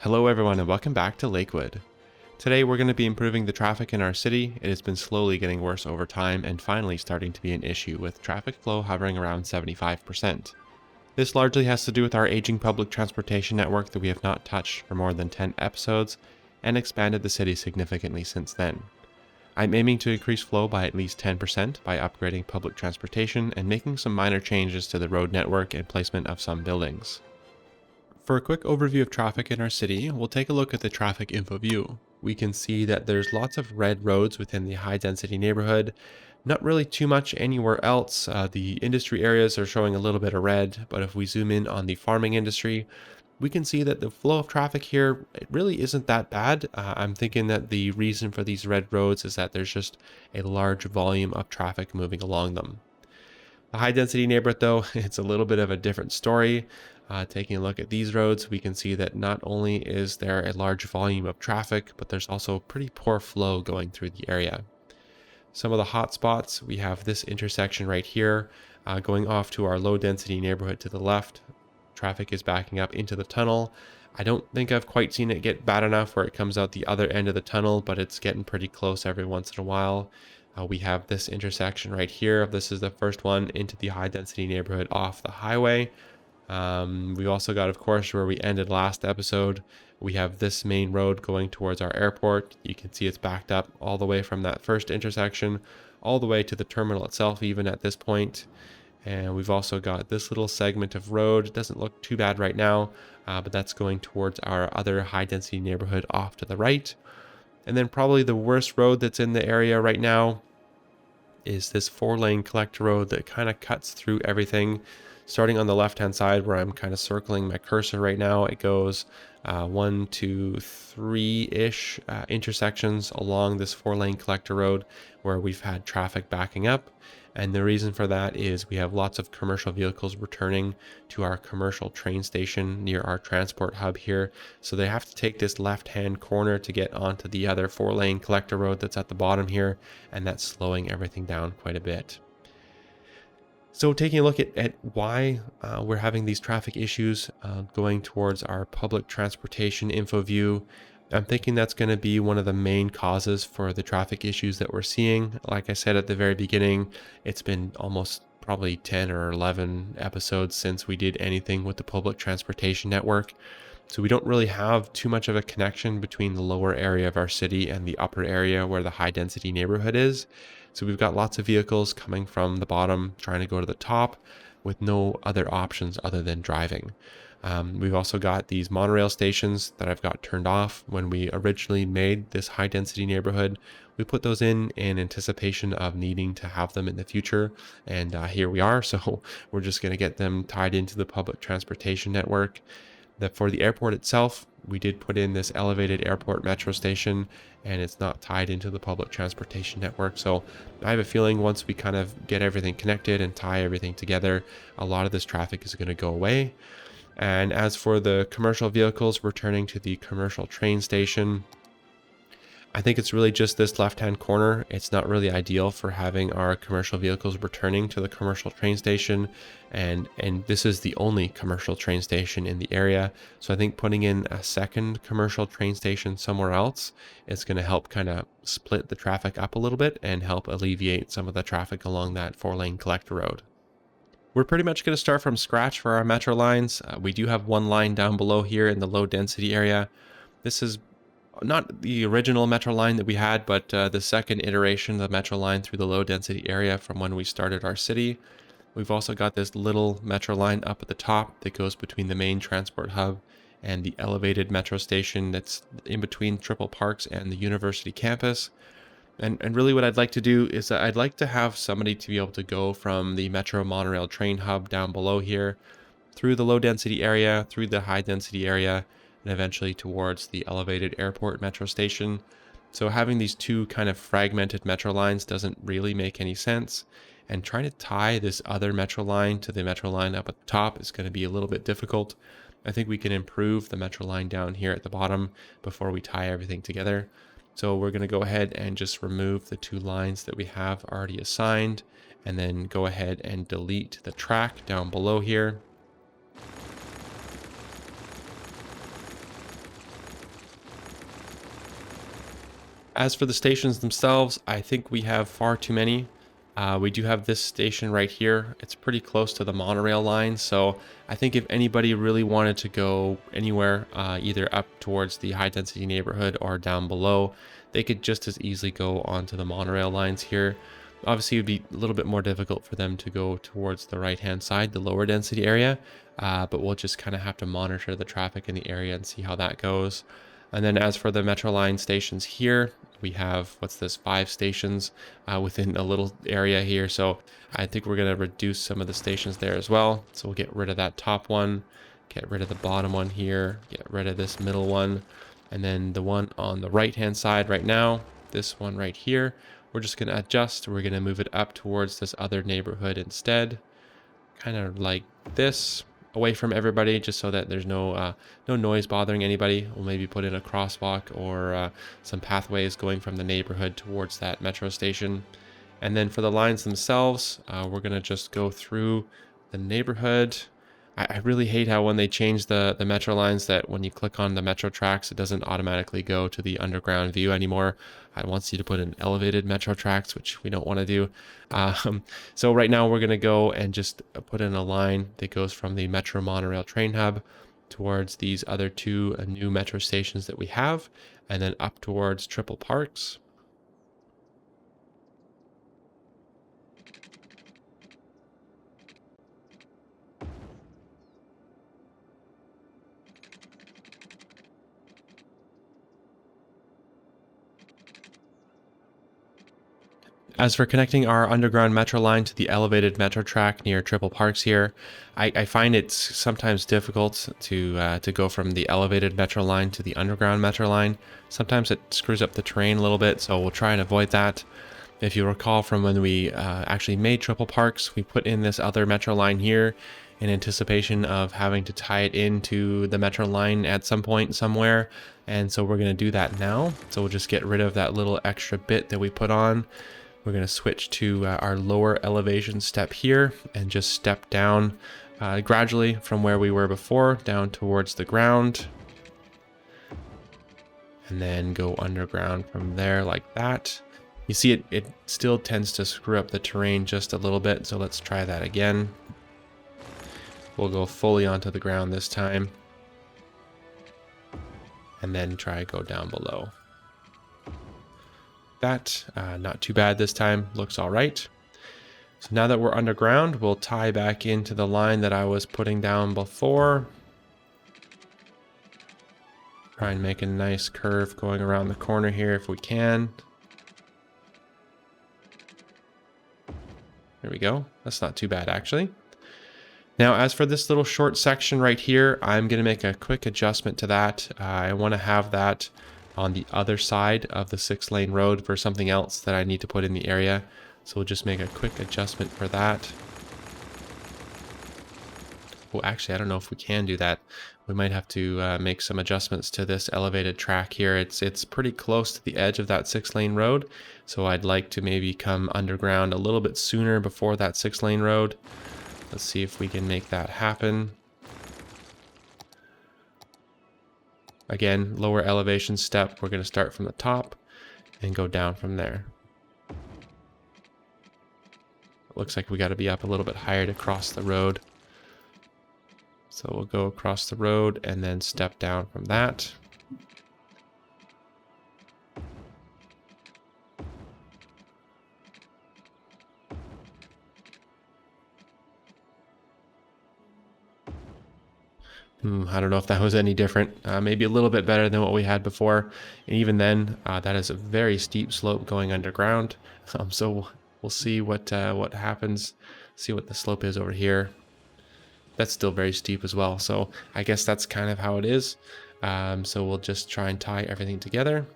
Hello everyone and welcome back to Lakewood. Today we're going to be improving the traffic in our city. It has been slowly getting worse over time and finally starting to be an issue with traffic flow hovering around 75%. This largely has to do with our aging public transportation network that we have not touched for more than 10 episodes and expanded the city significantly since then. I'm aiming to increase flow by at least 10% by upgrading public transportation and making some minor changes to the road network and placement of some buildings. For a quick overview of traffic in our city, we'll take a look at the traffic info view. We can see that there's lots of red roads within the high density neighborhood, not really too much anywhere else. The industry areas are showing a little bit of red, but if we zoom in on the farming industry, we can see that the flow of traffic here, it really isn't that bad. I'm thinking that the reason for these red roads is that there's just a large volume of traffic moving along them. The high density neighborhood though, it's a little bit of a different story. Taking a look at these roads, we can see that not only is there a large volume of traffic, but there's also pretty poor flow going through the area. Some of the hot spots, we have this intersection right here, going off to our low density neighborhood to the left. Traffic is backing up into the tunnel. I don't think I've quite seen it get bad enough where it comes out the other end of the tunnel, but it's getting pretty close every once in a while. We have this intersection right here. This is the first one into the high density neighborhood off the highway. We've also got, of course, where we ended last episode, we have this main road going towards our airport. You can see it's backed up all the way from that first intersection, all the way to the terminal itself, even at this point. And we've also got this little segment of road. It doesn't look too bad right now, but that's going towards our other high density neighborhood off to the right. And then probably the worst road that's in the area right now is this 4-lane collector road that kind of cuts through everything. Starting on the left-hand side where I'm kind of circling my cursor right now, it goes 1, 2, 3-ish intersections along this 4-lane collector road where we've had traffic backing up. And the reason for that is we have lots of commercial vehicles returning to our commercial train station near our transport hub here. So they have to take this left-hand corner to get onto the other 4-lane collector road that's at the bottom here, and that's slowing everything down quite a bit. So taking a look at why we're having these traffic issues going towards our public transportation info view, I'm thinking that's going to be one of the main causes for the traffic issues that we're seeing. Like I said at the very beginning, it's been almost probably 10 or 11 episodes since we did anything with the public transportation network. So we don't really have too much of a connection between the lower area of our city and the upper area where the high density neighborhood is. So we've got lots of vehicles coming from the bottom trying to go to the top with no other options other than driving. We've also got these monorail stations that I've got turned off. When we originally made this high density neighborhood, we put those in anticipation of needing to have them in the future. And here we are. So we're just going to get them tied into the public transportation network. For the airport itself, we did put in this elevated airport metro station, and it's not tied into the public transportation network. So I have a feeling once we kind of get everything connected and tie everything together, a lot of this traffic is going to go away. And as for the commercial vehicles returning to the commercial train station, I think it's really just this left-hand corner. It's not really ideal for having our commercial vehicles returning to the commercial train station. And this is the only commercial train station in the area. So I think putting in a second commercial train station somewhere else is going to help kind of split the traffic up a little bit and help alleviate some of the traffic along that 4-lane collector road. We're pretty much going to start from scratch for our metro lines. We do have one line down below here in the low density area. This is not the original metro line that we had, but the second iteration of the metro line through the low density area from when we started our city. We've also got this little metro line up at the top that goes between the main transport hub and the elevated metro station that's in between Triple Parks and the university campus. And really what I'd like to do is I'd like to have somebody to be able to go from the Metro Monorail train hub down below here through the low density area, through the high density area, and eventually towards the elevated airport metro station. So having these two kind of fragmented metro lines doesn't really make any sense. And trying to tie this other metro line to the metro line up at the top is going to be a little bit difficult. I think we can improve the metro line down here at the bottom before we tie everything together. So we're going to go ahead and just remove the two lines that we have already assigned, and then go ahead and delete the track down below here. As for the stations themselves, I think we have far too many. We do have this station right here. It's pretty close to the monorail line, so I think if anybody really wanted to go anywhere, either up towards the high density neighborhood or down below, they could just as easily go onto the monorail lines here. Obviously, it would be a little bit more difficult for them to go towards the right-hand side, the lower density area, but we'll just kind of have to monitor the traffic in the area and see how that goes. And then as for the Metro line stations here, we have, what's this, 5 stations within a little area here. So I think we're going to reduce some of the stations there as well. So we'll get rid of that top one, get rid of the bottom one here, get rid of this middle one. And then the one on the right-hand side right now, this one right here, we're just going to adjust. We're going to move it up towards this other neighborhood instead, kind of like this, away from everybody, just so that there's no noise bothering anybody. We'll maybe put in a crosswalk or some pathways going from the neighborhood towards that metro station. And then for the lines themselves, we're gonna just go through the neighborhood. I really hate how when they change the metro lines, that when you click on the metro tracks, it doesn't automatically go to the underground view anymore. It wants you to put in elevated metro tracks, which we don't want to do. So right now we're going to go and just put in a line that goes from the Metro Monorail train hub towards these other 2 new metro stations that we have, and then up towards Triple Parks. As for connecting our underground metro line to the elevated metro track near Triple Parks here, I find it's sometimes difficult to go from the elevated metro line to the underground metro line. Sometimes it screws up the terrain a little bit, so we'll try and avoid that. If you recall from when we actually made Triple Parks, we put in this other metro line here in anticipation of having to tie it into the metro line at some point somewhere. And so we're going to do that now. So we'll just get rid of that little extra bit that we put on. We're going to switch to our lower elevation step here and just step down gradually from where we were before down towards the ground. And then go underground from there like that. You see it still tends to screw up the terrain just a little bit, so let's try that again. We'll go fully onto the ground this time. And then try go down below. That, not too bad this time, looks all right. So now that we're underground, we'll tie back into the line that I was putting down before. Try and make a nice curve going around the corner here if we can. There we go. That's not too bad, actually. Now, as for this little short section right here, I'm going to make a quick adjustment to that. I want to have that on the other side of the 6-lane road for something else that I need to put in the area. So we'll just make a quick adjustment for that. Well, actually, I don't know if we can do that. We might have to make some adjustments to this elevated track here. It's pretty close to the edge of that 6-lane road. So I'd like to maybe come underground a little bit sooner before that 6-lane road. Let's see if we can make that happen. Again, lower elevation step. We're going to start from the top and go down from there. It looks like we got to be up a little bit higher to cross the road. So we'll go across the road and then step down from that. I don't know if that was any different. Maybe a little bit better than what we had before. And even then, that is a very steep slope going underground. So we'll see what happens. See what the slope is over here. That's still very steep as well. So I guess that's kind of how it is. So we'll just try and tie everything together.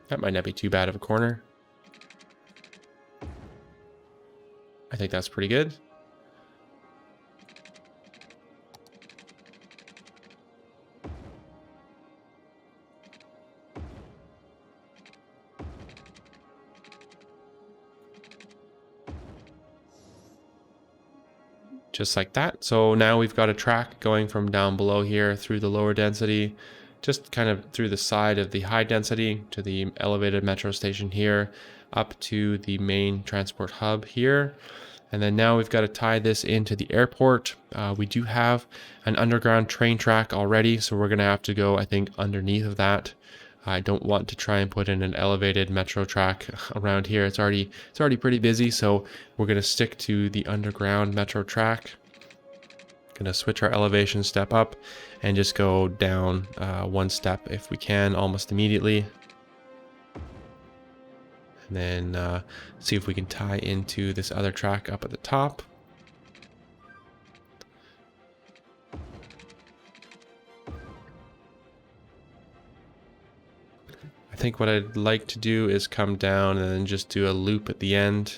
That might not be too bad of a corner. I think that's pretty good. just like that. So now we've got a track going from down below here through the lower density, just kind of through the side of the high density to the elevated metro station here, up to the main transport hub here. And then now we've got to tie this into the airport. We do have an underground train track already, so we're going to have to go, I think, underneath of that. I don't want to try and put in an elevated metro track around here. It's already pretty busy, so we're going to stick to the underground metro track. Going to switch our elevation step up and just go down one step if we can almost immediately. And then see if we can tie into this other track up at the top. I think what I'd like to do is come down and then just do a loop at the end.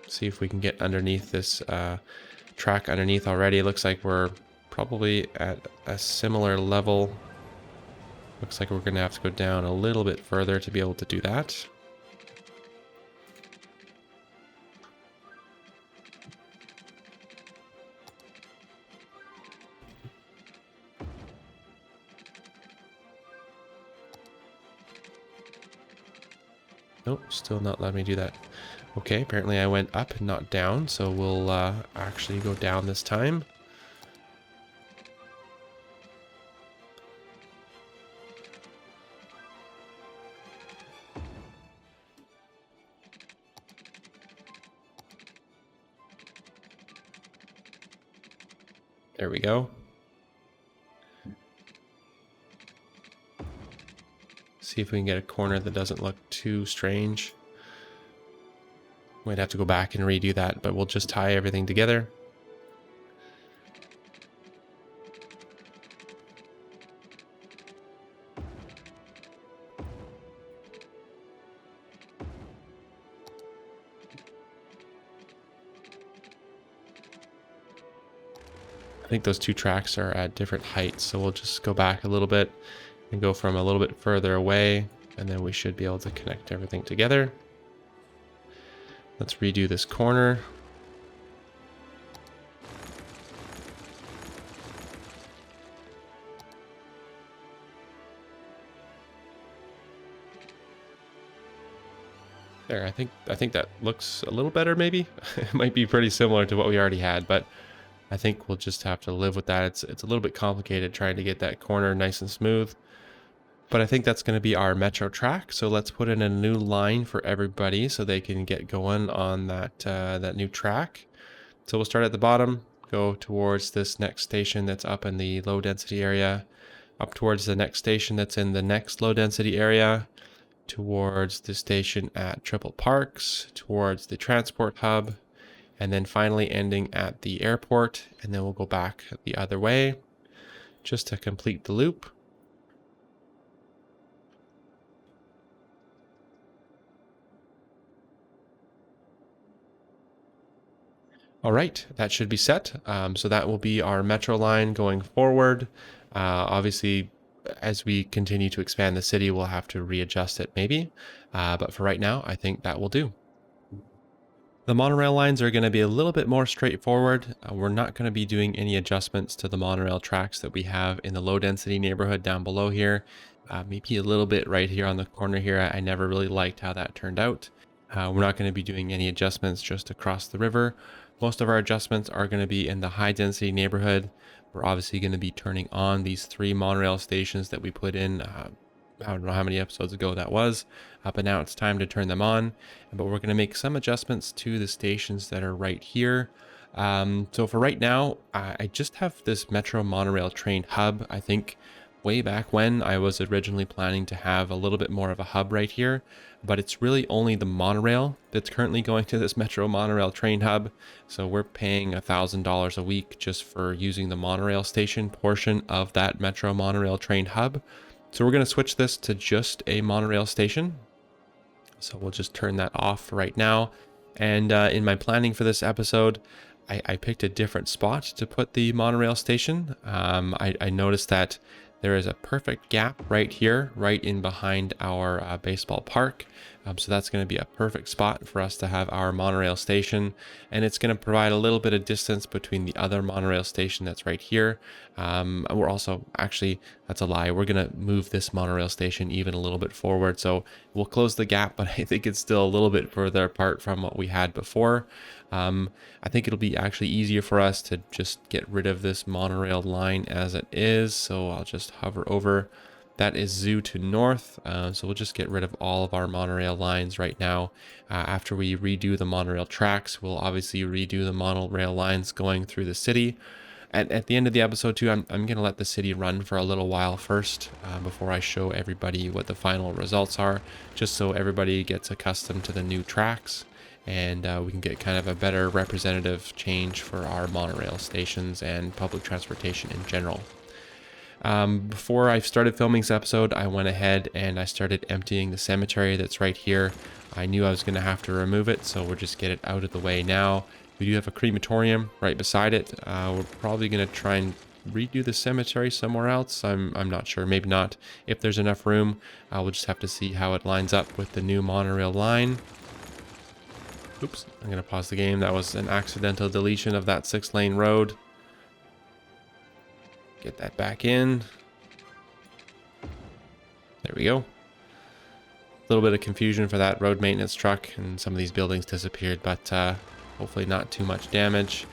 See if we can get underneath this track underneath already. It looks like we're probably at a similar level. Looks like we're going to have to go down a little bit further to be able to do that. Nope, still not letting me do that. Okay, apparently I went up and not down, so we'll actually go down this time. There we go. See if we can get a corner that doesn't look too strange. Might have to go back and redo that, but we'll just tie everything together. I think those two tracks are at different heights, so we'll just go back a little bit and go from a little bit further away, and then we should be able to connect everything together. Let's redo this corner. There, I think that looks a little better maybe. It might be pretty similar to what we already had, but I think we'll just have to live with that. It's a little bit complicated trying to get that corner nice and smooth. But I think that's going to be our metro track. So let's put in a new line for everybody so they can get going on that new track. So we'll start at the bottom, go towards this next station that's up in the low density area, up towards the next station that's in the next low density area, towards the station at Triple Parks, towards the transport hub, and then finally ending at the airport. And then we'll go back the other way just to complete the loop. All right, that should be set. So that will be our metro line going forward. Obviously, as we continue to expand the city, we'll have to readjust it maybe. But for right now, I think that will do. The monorail lines are going to be a little bit more straightforward. We're not going to be doing any adjustments to the monorail tracks that we have in the low density neighborhood down below here. Maybe a little bit right here on the corner here. I never really liked how that turned out. We're not going to be doing any adjustments just across the river. Most of our adjustments are going to be in the high density neighborhood. We're obviously going to be turning on these 3 monorail stations that we put in. I don't know how many episodes ago that was, but now it's time to turn them on. But we're going to make some adjustments to the stations that are right here. So for right now, I just have this Metro monorail train hub. I think way back when I was originally planning to have a little bit more of a hub right here, but it's really only the monorail that's currently going to this Metro monorail train hub. So we're paying $1,000 a week just for using the monorail station portion of that Metro monorail train hub. So we're going to switch this to just a monorail station. So we'll just turn that off right now. And in my planning for this episode, I picked a different spot to put the monorail station. I noticed that there is a perfect gap right here, right in behind our baseball park. So that's going to be a perfect spot for us to have our monorail station, and it's going to provide a little bit of distance between the other monorail station that's right here. We're also, actually, that's a lie. We're going to move this monorail station even a little bit forward, so we'll close the gap, but I think it's still a little bit further apart from what we had before. I think it'll be actually easier for us to just get rid of this monorail line as it is, so I'll just hover over. That is Zoo to North, so we'll just get rid of all of our monorail lines right now. After we redo the monorail tracks, we'll obviously redo the monorail lines going through the city. At the end of the episode too, I'm going to let the city run for a little while first before I show everybody what the final results are, just so everybody gets accustomed to the new tracks, and we can get kind of a better representative change for our monorail stations and public transportation in general. Before I started filming this episode, I went ahead and I started emptying the cemetery that's right here. I knew I was going to have to remove it, so we'll just get it out of the way now. We do have a crematorium right beside it. We're probably going to try and redo the cemetery somewhere else. I'm not sure, maybe not. If there's enough room, we'll just have to see how it lines up with the new monorail line. Oops, I'm going to pause the game. That was an accidental deletion of that 6-lane road. Get that back in. There we go. A little bit of confusion for that road maintenance truck, and some of these buildings disappeared, but hopefully not too much damage.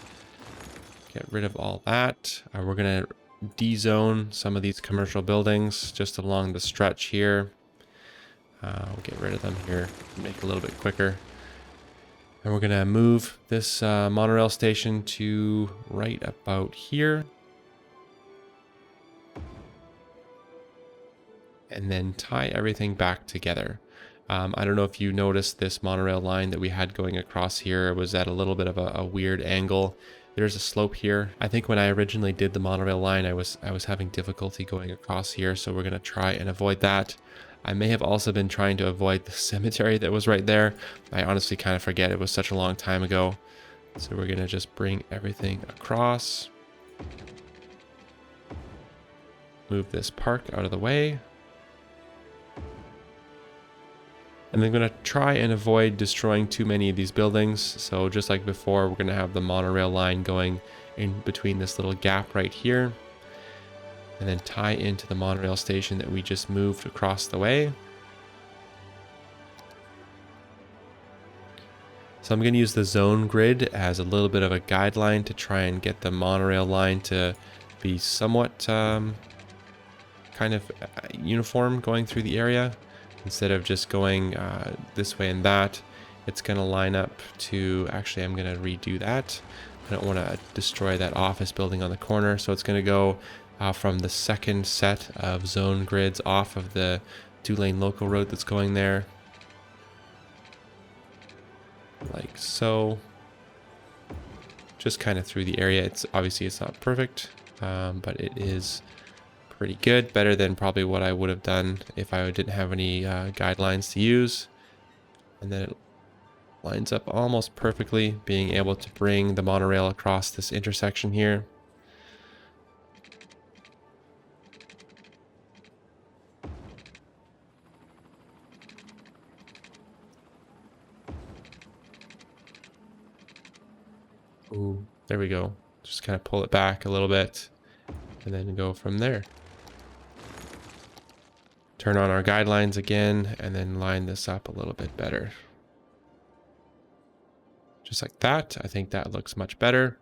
Get rid of all that. We're going to de-zone some of these commercial buildings just along the stretch here. We'll get rid of them here, make it a little bit quicker. And we're going to move this monorail station to right about here. And then tie everything back together. I don't know if you noticed this monorail line that we had going across here was at a little bit of a weird angle. There's a slope here. I think when I originally did the monorail line, I was having difficulty going across here, so we're going to try and avoid that. I may have also been trying to avoid the cemetery that was right there. I honestly kind of forget, it was such a long time ago. So we're going to just bring everything across. Move this park out of the way. And I'm going to try and avoid destroying too many of these buildings. So just like before, we're going to have the monorail line going in between this little gap right here. And then tie into the monorail station that we just moved across the way. So I'm going to use the zone grid as a little bit of a guideline to try and get the monorail line to be somewhat kind of uniform going through the area. Instead of just going this way and that, it's going to line up to, actually I'm going to redo that. I don't want to destroy that office building on the corner, so it's going to go from the second set of zone grids off of the 2-lane local road that's going there. Like so. Just kind of through the area. It's obviously it's not perfect, but it is pretty good, better than probably what I would have done if I didn't have any guidelines to use. And then it lines up almost perfectly, being able to bring the monorail across this intersection here. Ooh, there we go. Just kind of pull it back a little bit and then go from there. Turn on our guidelines again and then line this up a little bit better. Just like that. I think that looks much better.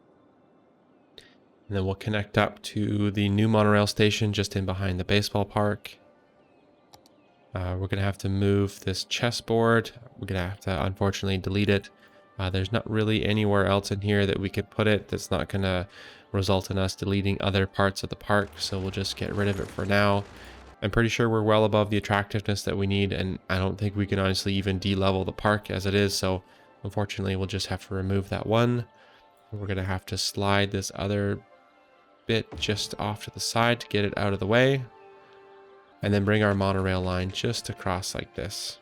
And then we'll connect up to the new monorail station just in behind the baseball park. We're going to have to move this chessboard. We're going to have to unfortunately delete it. There's not really anywhere else in here that we could put it that's not going to result in us deleting other parts of the park. So we'll just get rid of it for now. I'm pretty sure we're well above the attractiveness that we need, and I don't think we can honestly even de-level the park as it is. So unfortunately, we'll just have to remove that one. We're going to have to slide this other bit just off to the side to get it out of the way. And then bring our monorail line just across like this.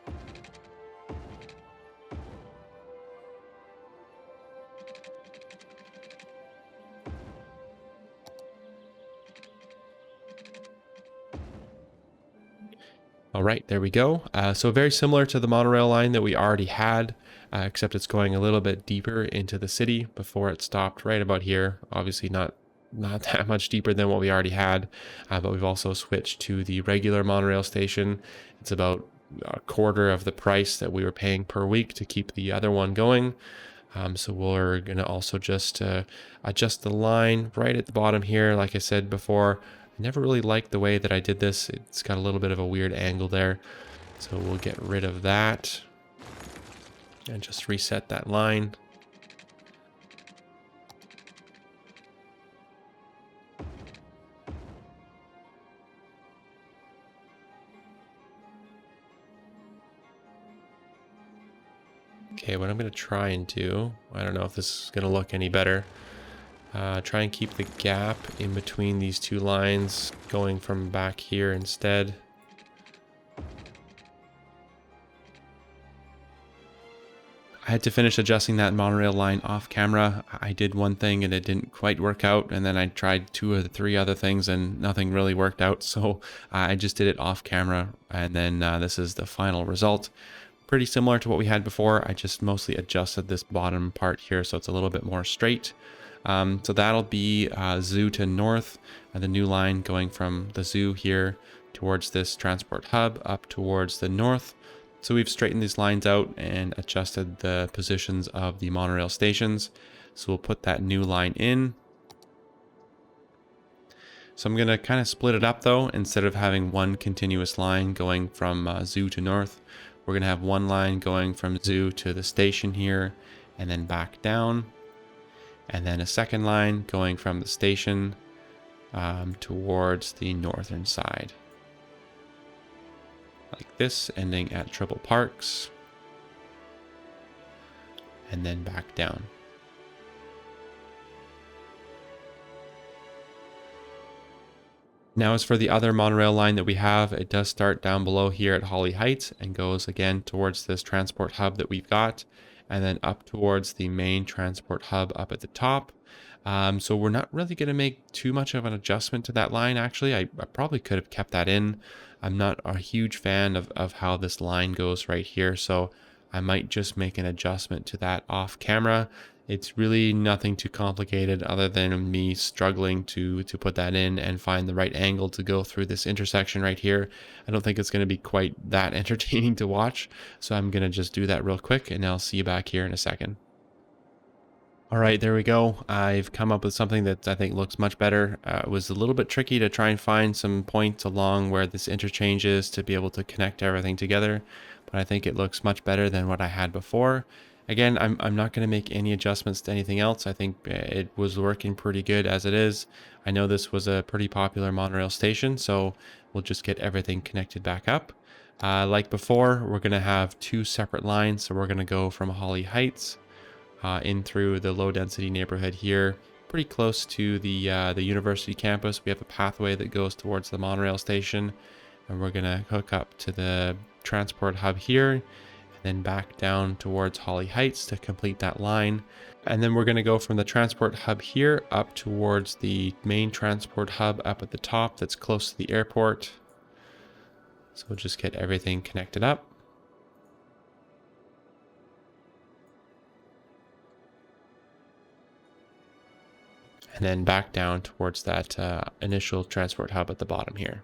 All right, there we go. So very similar to the monorail line that we already had, except it's going a little bit deeper into the city before it stopped right about here. Obviously not that much deeper than what we already had, but we've also switched to the regular monorail station. It's about a quarter of the price that we were paying per week to keep the other one going. So we're going to also just adjust the line right at the bottom here. Like I said before, I never really liked the way that I did this. It's got a little bit of a weird angle there. So we'll get rid of that and just reset that line. Okay, what I'm going to try and do, I don't know if this is going to look any better. Try and keep the gap in between these two lines going from back here instead. I had to finish adjusting that monorail line off camera. I did one thing and it didn't quite work out, and then I tried 2 or 3 other things and nothing really worked out, so I just did it off camera, and then this is the final result. Pretty similar to what we had before. I just mostly adjusted this bottom part here so it's a little bit more straight. So that'll be zoo to north, the new line going from the zoo here towards this transport hub up towards the north. So we've straightened these lines out and adjusted the positions of the monorail stations. So we'll put that new line in. So I'm going to kind of split it up though. Instead of having one continuous line going from zoo to north, we're going to have one line going from zoo to the station here and then back down. And then a second line going from the station towards the northern side. Like this, ending at Triple Parks. And then back down. Now as for the other monorail line that we have, it does start down below here at Holly Heights and goes again towards this transport hub that we've got, and then up towards the main transport hub up at the top. So we're not really going to make too much of an adjustment to that line. Actually, I probably could have kept that in. I'm not a huge fan of how this line goes right here, so I might just make an adjustment to that off camera. It's really nothing too complicated other than me struggling to put that in and find the right angle to go through this intersection right here. I don't think it's going to be quite that entertaining to watch, so I'm going to just do that real quick and I'll see you back here in a second. All right, there we go. I've come up with something that I think looks much better. It was a little bit tricky to try and find some points along where this interchange is to be able to connect everything together, but I think it looks much better than what I had before. Again, I'm not going to make any adjustments to anything else. I think it was working pretty good as it is. I know this was a pretty popular monorail station, so we'll just get everything connected back up. Like before, we're going to have 2 separate lines. So we're going to go from Holly Heights in through the low density neighborhood here, pretty close to the university campus. We have a pathway that goes towards the monorail station, and we're going to hook up to the transport hub here, then back down towards Holly Heights to complete that line. And then we're going to go from the transport hub here up towards the main transport hub up at the top that's close to the airport. So we'll just get everything connected up. And then back down towards that initial transport hub at the bottom here.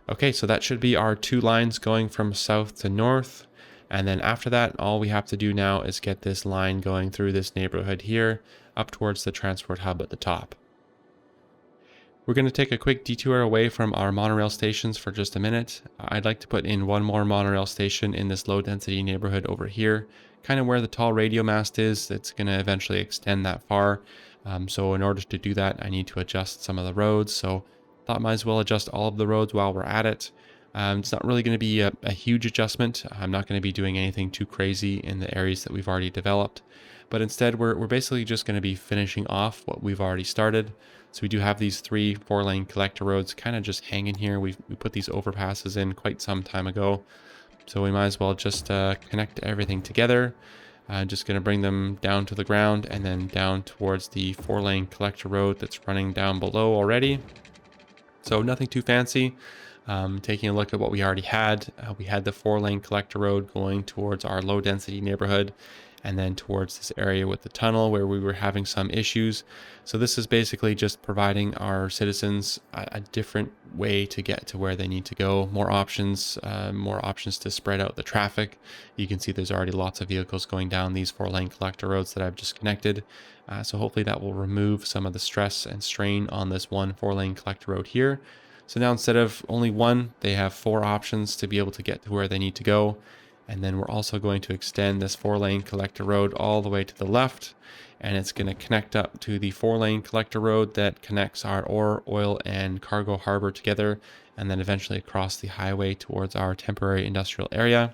Okay, so that should be our 2 lines going from south to north. And then after that, all we have to do now is get this line going through this neighborhood here up towards the transport hub at the top. We're going to take a quick detour away from our monorail stations for just a minute. I'd like to put in one more monorail station in this low density neighborhood over here, kind of where the tall radio mast is. It's going to eventually extend that far. So in order to do that, I need to adjust some of the roads. So thought might as well adjust all of the roads while we're at it. It's not really going to be a huge adjustment. I'm not going to be doing anything too crazy in the areas that we've already developed, but instead we're basically just going to be finishing off what we've already started. So we do have these 3 4-lane collector roads kind of just hanging here. We put these overpasses in quite some time ago, so we might as well just connect everything together. Just going to bring them down to the ground and then down towards the 4-lane collector road that's running down below already. So nothing too fancy. Taking a look at what we already had, we had the 4-lane collector road going towards our low density neighborhood and then towards this area with the tunnel where we were having some issues. So this is basically just providing our citizens a different way to get to where they need to go. More options to spread out the traffic. You can see there's already lots of vehicles going down these 4-lane collector roads that I've just connected. So hopefully that will remove some of the stress and strain on this one 4-lane collector road here. So now instead of only one, they have 4 options to be able to get to where they need to go. And then we're also going to extend this 4-lane collector road all the way to the left. And it's going to connect up to the 4-lane collector road that connects our ore, oil, and cargo harbor together. And then eventually across the highway towards our temporary industrial area.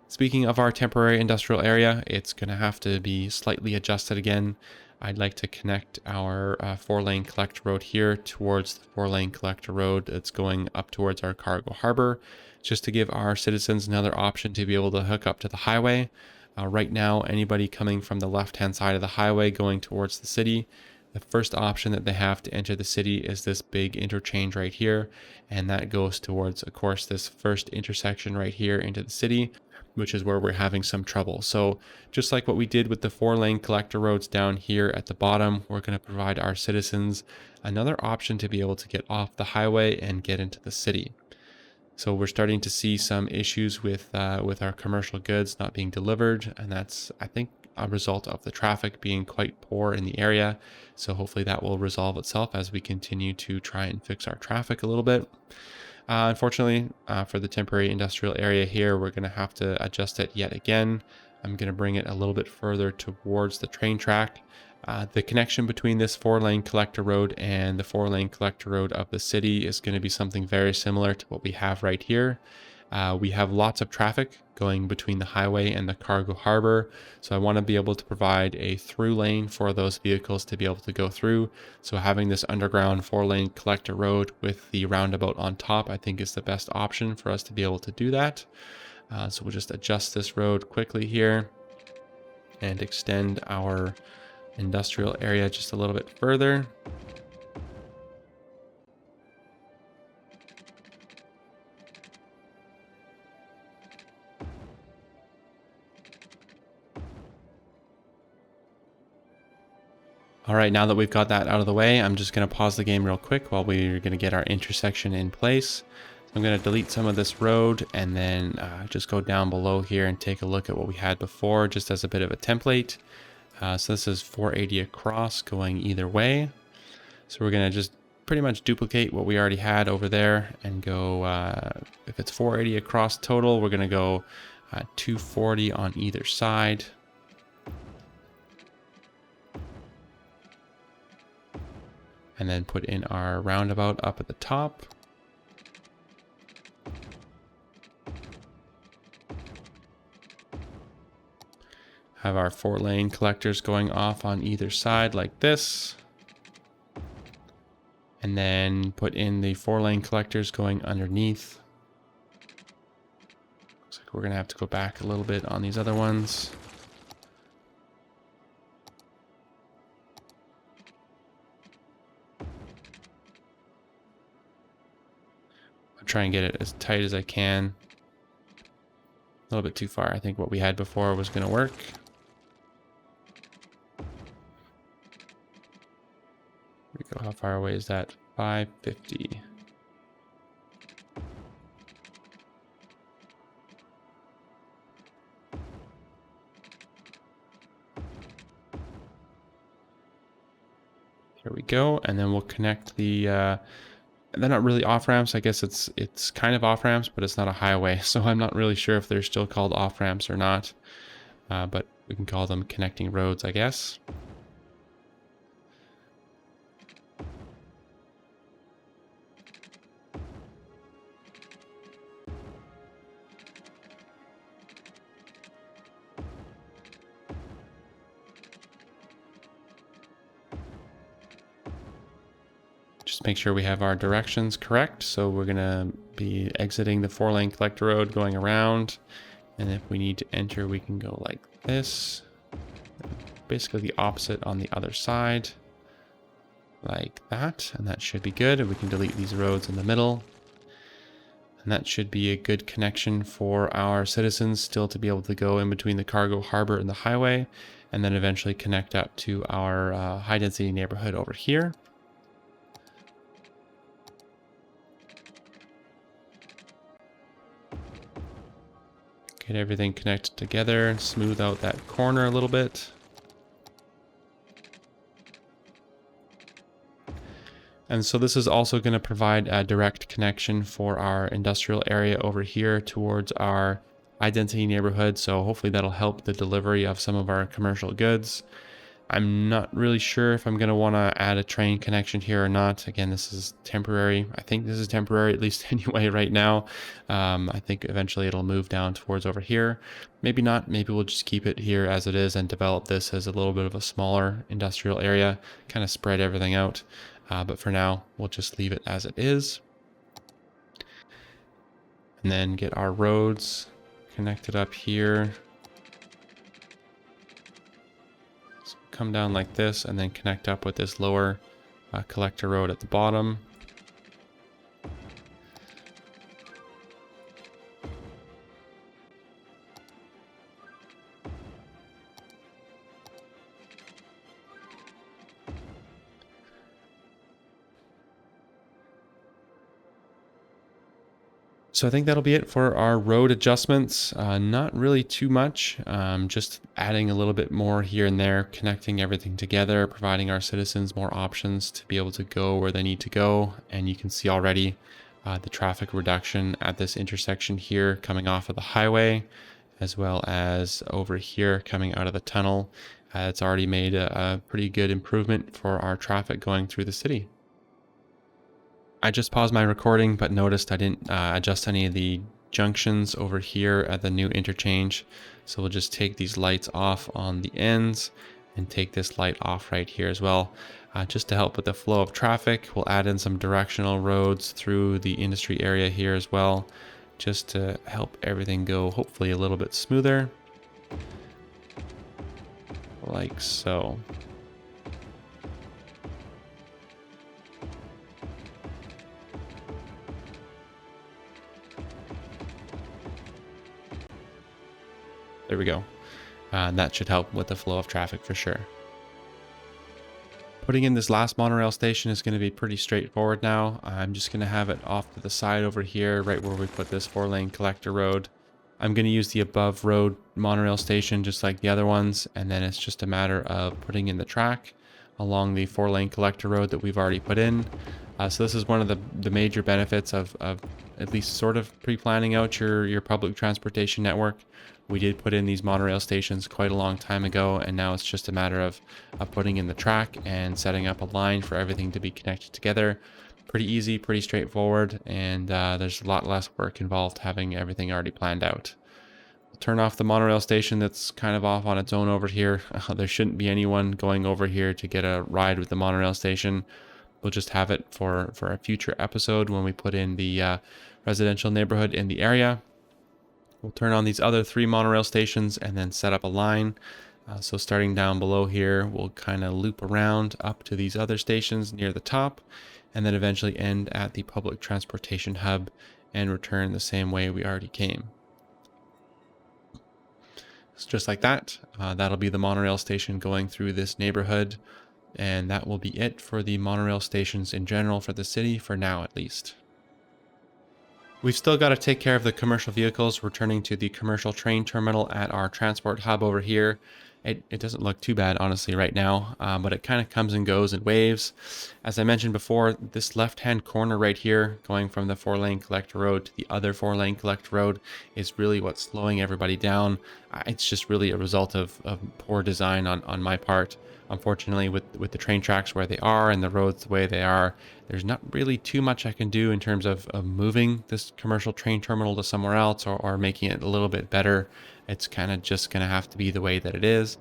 Speaking of our temporary industrial area, it's going to have to be slightly adjusted again. I'd like to connect our 4-lane collector road here towards the 4-lane collector road that's going up towards our cargo harbor, just to give our citizens another option to be able to hook up to the highway. Right now, anybody coming from the left-hand side of the highway going towards the city, the first option that they have to enter the city is this big interchange right here, and that goes towards, of course, this first intersection right here into the city, which is where we're having some trouble. So just like what we did with the 4-lane collector roads down here at the bottom, we're going to provide our citizens another option to be able to get off the highway and get into the city. So we're starting to see some issues with our commercial goods not being delivered, and that's, I think, a result of the traffic being quite poor in the area. So hopefully that will resolve itself as we continue to try and fix our traffic a little bit. Unfortunately, for the temporary industrial area here, we're going to have to adjust it yet again. I'm going to bring it a little bit further towards the train track. The connection between this 4-lane collector road and the 4-lane collector road of the city is going to be something very similar to what we have right here. We have lots of traffic going between the highway and the cargo harbor. So I want to be able to provide a through lane for those vehicles to be able to go through. So having this underground 4-lane collector road with the roundabout on top, I think is the best option for us to be able to do that. So we'll just adjust this road quickly here and extend our industrial area just a little bit further. All right, now that we've got that out of the way, I'm just going to pause the game real quick while we're going to get our intersection in place. I'm going to delete some of this road and then just go down below here and take a look at what we had before, just as a bit of a template. So this is 480 across going either way. So we're going to just pretty much duplicate what we already had over there and go, if it's 480 across total, we're going to go 240 on either side. And then put in our roundabout up at the top. Have our 4-lane collectors going off on either side like this. And then put in the 4-lane collectors going underneath. Looks like we're going to have to go back a little bit on these other ones. I'll try and get it as tight as I can. A little bit too far. I think what we had before was going to work. Go. How far away is that? 550. Here we go, and then we'll connect the. They're not really off ramps. I guess it's kind of off ramps, but it's not a highway, so I'm not really sure if they're still called off ramps or not. But we can call them connecting roads, I guess. Just make sure we have our directions correct. So we're gonna be exiting the 4-lane collector road, going around. And if we need to enter, we can go like this. Basically the opposite on the other side. like that, and that should be good. And we can delete these roads in the middle. And that should be a good connection for our citizens still to be able to go in between the cargo harbor and the highway, and then eventually connect up to our high density neighborhood over here. Get everything connected together, smooth out that corner a little bit. And so this is also going to provide a direct connection for our industrial area over here towards our high density neighborhood. So hopefully that'll help the delivery of some of our commercial goods. I'm not really sure if I'm going to want to add a train connection here or not. Again, this is temporary. I think this is temporary, at least anyway, right now. I think eventually it'll move down towards over here. Maybe not. Maybe we'll just keep it here as it is and develop this as a little bit of a smaller industrial area, kind of spread everything out. But for now, we'll just leave it as it is. And then get our roads connected up here. Come down like this and then connect up with this lower collector road at the bottom. So I think that'll be it for our road adjustments. Not really too much, just adding a little bit more here and there, connecting everything together, providing our citizens more options to be able to go where they need to go. And you can see already the traffic reduction at this intersection here coming off of the highway, as well as over here coming out of the tunnel. It's already made a pretty good improvement for our traffic going through the city. I just paused my recording, but noticed I didn't adjust any of the junctions over here at the new interchange. So we'll just take these lights off on the ends and take this light off right here as well. Just to help with the flow of traffic, we'll add in some directional roads through the industry area here as well, just to help everything go hopefully a little bit smoother. Like so. There we go. And that should help with the flow of traffic for sure. Putting in this last monorail station is going to be pretty straightforward now. I'm just going to have it off to the side over here, right where we put this 4-lane collector road. I'm going to use the above road monorail station just like the other ones, and then it's just a matter of putting in the track along the 4-lane collector road that we've already put in. So this is one of the major benefits of at least sort of pre-planning out your public transportation network. We did put in these monorail stations quite a long time ago, and now it's just a matter of putting in the track and setting up a line for everything to be connected together. Pretty easy, pretty straightforward, and there's a lot less work involved having everything already planned out. We'll turn off the monorail station that's kind of off on its own over here. There shouldn't be anyone going over here to get a ride with the monorail station. We'll just have it for a future episode when we put in the residential neighborhood in the area. We'll turn on these other 3 monorail stations and then set up a line. So starting down below here, we'll kind of loop around up to these other stations near the top, and then eventually end at the public transportation hub and return the same way we already came. So just like that, that'll be the monorail station going through this neighborhood. And that will be it for the monorail stations in general for the city, for now at least. We've still got to take care of the commercial vehicles, returning to the commercial train terminal at our transport hub over here. It doesn't look too bad, honestly, right now, but it kind of comes and goes in waves. As I mentioned before, this left-hand corner right here, going from the 4-lane collector road to the other 4-lane collector road, is really what's slowing everybody down. It's just really a result of poor design on my part. Unfortunately, with the train tracks where they are and the roads the way they are, there's not really too much I can do in terms of moving this commercial train terminal to somewhere else or making it a little bit better. It's kind of just going to have to be the way that it is.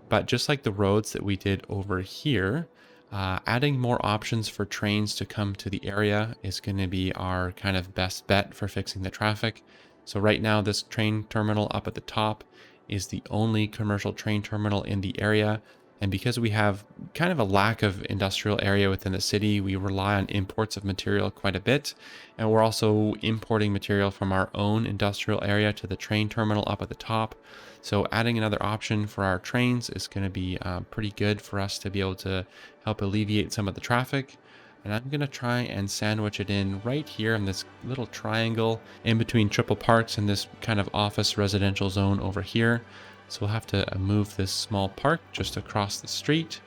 But just like the roads that we did over here, adding more options for trains to come to the area is going to be our kind of best bet for fixing the traffic. So right now, this train terminal up at the top is the only commercial train terminal in the area. And because we have kind of a lack of industrial area within the city, we rely on imports of material quite a bit. And we're also importing material from our own industrial area to the train terminal up at the top. So adding another option for our trains is going to be pretty good for us to be able to help alleviate some of the traffic. And I'm going to try and sandwich it in right here in this little triangle in between Triple Parks and this kind of office residential zone over here. So we'll have to move this small park just across the street.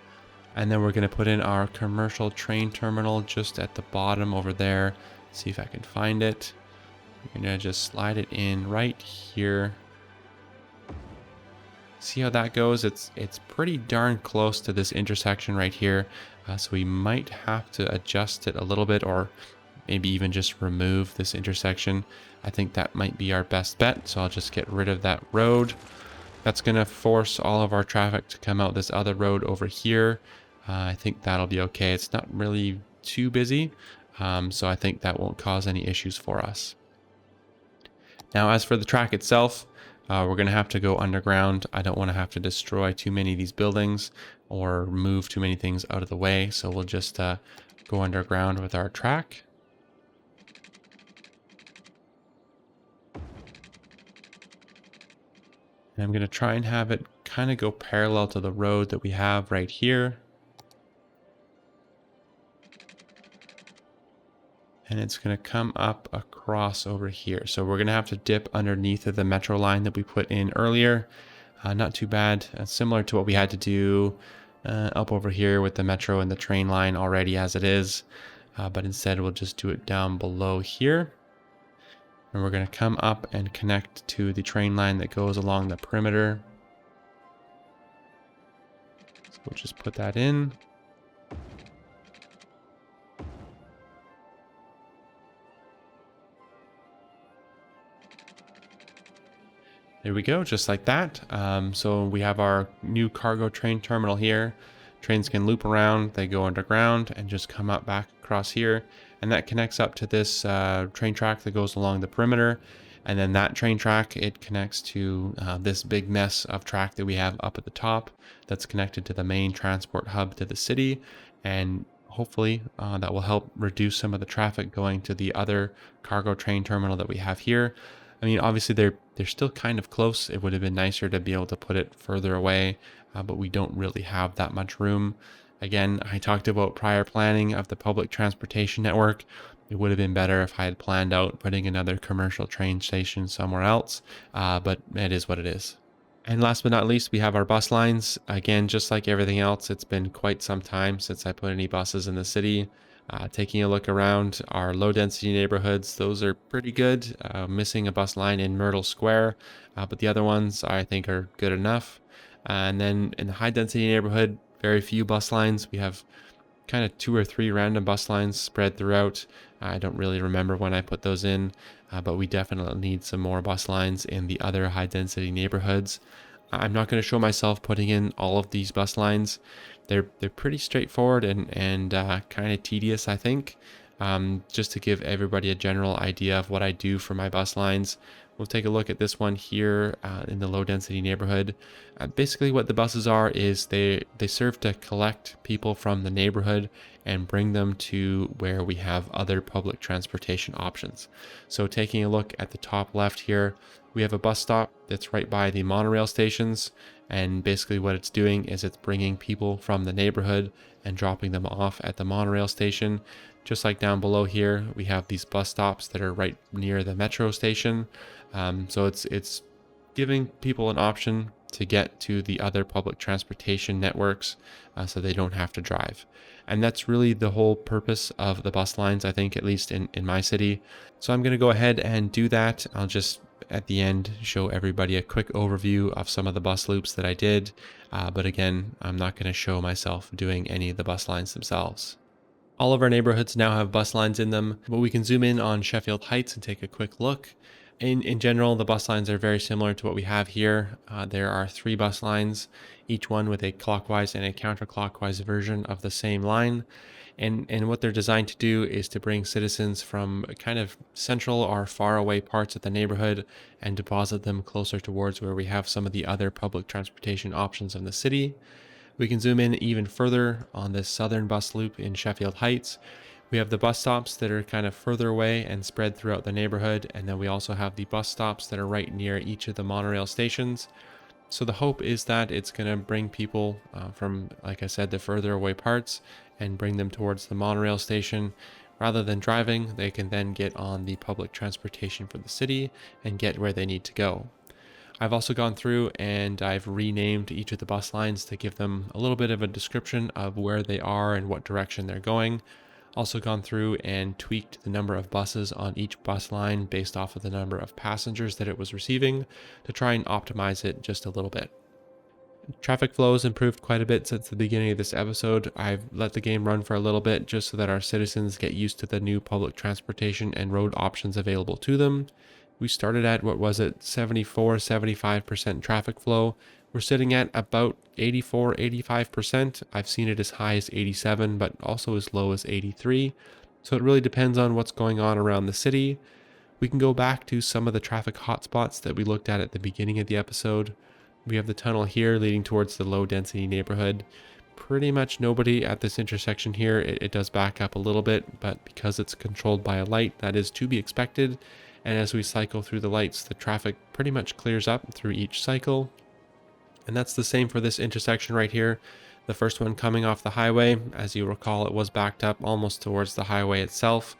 And then we're going to put in our commercial train terminal just at the bottom over there. See if I can find it. We're going to just slide it in right here. See how that goes? It's pretty darn close to this intersection right here. So we might have to adjust it a little bit, or maybe even just remove this intersection. I think that might be our best bet. So I'll just get rid of that road. That's going to force all of our traffic to come out this other road over here. I think that'll be okay. It's not really too busy, so I think that won't cause any issues for us. Now, as for the track itself, we're going to have to go underground. I don't want to have to destroy too many of these buildings or move too many things out of the way, so we'll just go underground with our track. And I'm going to try and have it kind of go parallel to the road that we have right here. And it's going to come up across over here. So we're going to have to dip underneath of the metro line that we put in earlier. Not too bad. Similar to what we had to do up over here with the metro and the train line already as it is. But instead we'll just do it down below here. And we're going to come up and connect to the train line that goes along the perimeter. So we'll just put that in. There we go, just like that. So we have our new cargo train terminal here. Trains can loop around, they go underground and just come up back across here. And that connects up to this train track that goes along the perimeter. And then that train track, it connects to this big mess of track that we have up at the top that's connected to the main transport hub to the city. And hopefully that will help reduce some of the traffic going to the other cargo train terminal that we have here. I mean, obviously they're still kind of close. It would have been nicer to be able to put it further away, but we don't really have that much room. Again, I talked about prior planning of the public transportation network. It would have been better if I had planned out putting another commercial train station somewhere else, but it is what it is. And last but not least, we have our bus lines. Again, just like everything else, it's been quite some time since I put any buses in the city. Taking a look around our low density neighborhoods, those are pretty good. Missing a bus line in Myrtle Square, but the other ones I think are good enough. And then in the high density neighborhood, very few bus lines. We have kind of 2 or 3 random bus lines spread throughout. I don't really remember when I put those in, but we definitely need some more bus lines in the other high density neighborhoods. I'm not going to show myself putting in all of these bus lines. They're pretty straightforward and kind of tedious, I think. Just to give everybody a general idea of what I do for my bus lines, we'll take a look at this one here in the low density neighborhood. Basically what the buses are is they serve to collect people from the neighborhood and bring them to where we have other public transportation options. So taking a look at the top left here, we have a bus stop that's right by the monorail stations. And basically what it's doing is it's bringing people from the neighborhood and dropping them off at the monorail station. Just like down below here, we have these bus stops that are right near the metro station. So it's giving people an option to get to the other public transportation networks so they don't have to drive. And that's really the whole purpose of the bus lines, I think, at least in my city. So I'm going to go ahead and do that. I'll just at the end show everybody a quick overview of some of the bus loops that I did. But again, I'm not going to show myself doing any of the bus lines themselves. All of our neighborhoods now have bus lines in them, but we can zoom in on Sheffield Heights and take a quick look. In general, the bus lines are very similar to what we have here. There are 3 bus lines, each one with a clockwise and a counterclockwise version of the same line. And what they're designed to do is to bring citizens from kind of central or far away parts of the neighborhood and deposit them closer towards where we have some of the other public transportation options in the city. We can zoom in even further on this southern bus loop in Sheffield Heights. We have the bus stops that are kind of further away and spread throughout the neighborhood, and then we also have the bus stops that are right near each of the monorail stations. So the hope is that it's going to bring people from, like I said, the further away parts and bring them towards the monorail station. Rather than driving, they can then get on the public transportation for the city and get where they need to go. I've also gone through and I've renamed each of the bus lines to give them a little bit of a description of where they are and what direction they're going. Also gone through and tweaked the number of buses on each bus line based off of the number of passengers that it was receiving to try and optimize it just a little bit. Traffic flow has improved quite a bit since the beginning of this episode. I've let the game run for a little bit just so that our citizens get used to the new public transportation and road options available to them. We started at, 74-75% traffic flow. We're sitting at about 84-85%. I've seen it as high as 87, but also as low as 83. So it really depends on what's going on around the city. We can go back to some of the traffic hotspots that we looked at the beginning of the episode. We have the tunnel here leading towards the low density neighborhood. Pretty much nobody at this intersection here. It does back up a little bit, but because it's controlled by a light, that is to be expected. And as we cycle through the lights, the traffic pretty much clears up through each cycle. And that's the same for this intersection right here. The first one coming off the highway, as you recall, it was backed up almost towards the highway itself.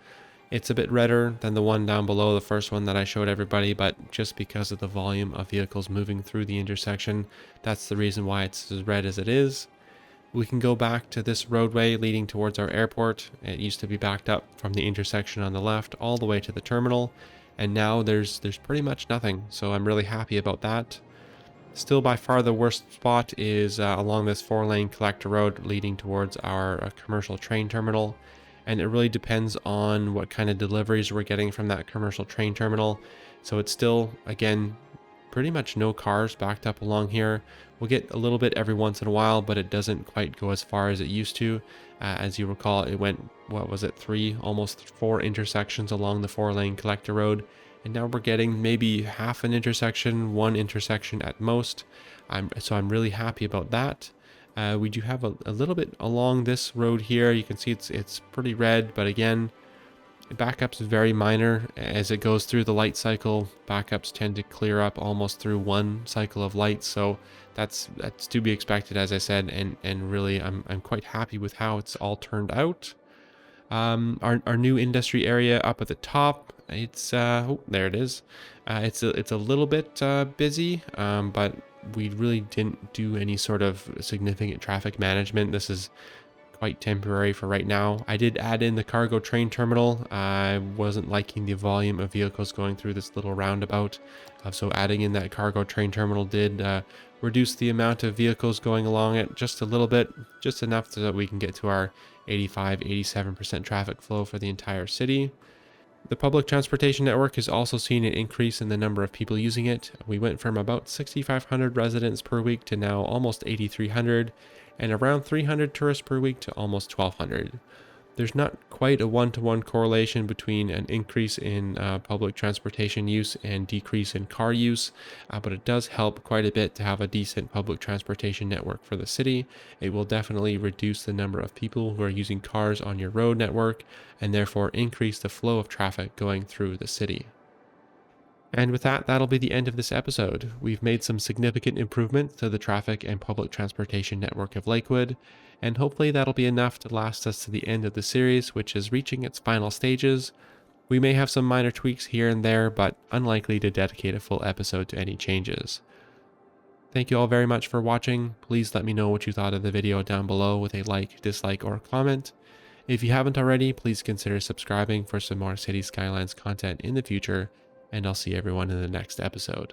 It's a bit redder than the one down below, the first one that I showed everybody, but just because of the volume of vehicles moving through the intersection, that's the reason why it's as red as it is. We can go back to this roadway leading towards our airport. It used to be backed up from the intersection on the left all the way to the terminal, and now there's pretty much nothing, so I'm really happy about that. Still by far the worst spot is along this 4-lane collector road leading towards our commercial train terminal. And it really depends on what kind of deliveries we're getting from that commercial train terminal. So it's still, again, pretty much no cars backed up along here. We'll get a little bit every once in a while, but it doesn't quite go as far as it used to. As you recall, it went, almost 4 intersections along the 4-lane collector road. And now we're getting maybe half an intersection, 1 intersection at most. So I'm really happy about that. We do have a little bit along this road here. You can see it's pretty red, but again, backups very minor. As it goes through the light cycle, backups tend to clear up almost through 1 cycle of light. So that's to be expected, as I said, and really I'm quite happy with how it's all turned out. Our new industry area up at the top, it's there it is. It's a little bit busy, but we really didn't do any sort of significant traffic management. This is quite temporary for right now. I did add in the cargo train terminal. I wasn't liking the volume of vehicles going through this little roundabout. So adding in that cargo train terminal did reduce the amount of vehicles going along it just a little bit, just enough so that we can get to our 85-87% traffic flow for the entire city. The public transportation network has also seen an increase in the number of people using it. We went from about 6,500 residents per week to now almost 8,300, and around 300 tourists per week to almost 1,200. There's not quite a one-to-one correlation between an increase in public transportation use and decrease in car use, but it does help quite a bit to have a decent public transportation network for the city. It will definitely reduce the number of people who are using cars on your road network and therefore increase the flow of traffic going through the city. And with that, that'll be the end of this episode. We've made some significant improvements to the traffic and public transportation network of Lakewood, and hopefully that'll be enough to last us to the end of the series, which is reaching its final stages. We may have some minor tweaks here and there, but unlikely to dedicate a full episode to any changes. Thank you all very much for watching. Please let me know what you thought of the video down below with a like, dislike, or comment. If you haven't already, please consider subscribing for some more City Skylines content in the future, and I'll see everyone in the next episode.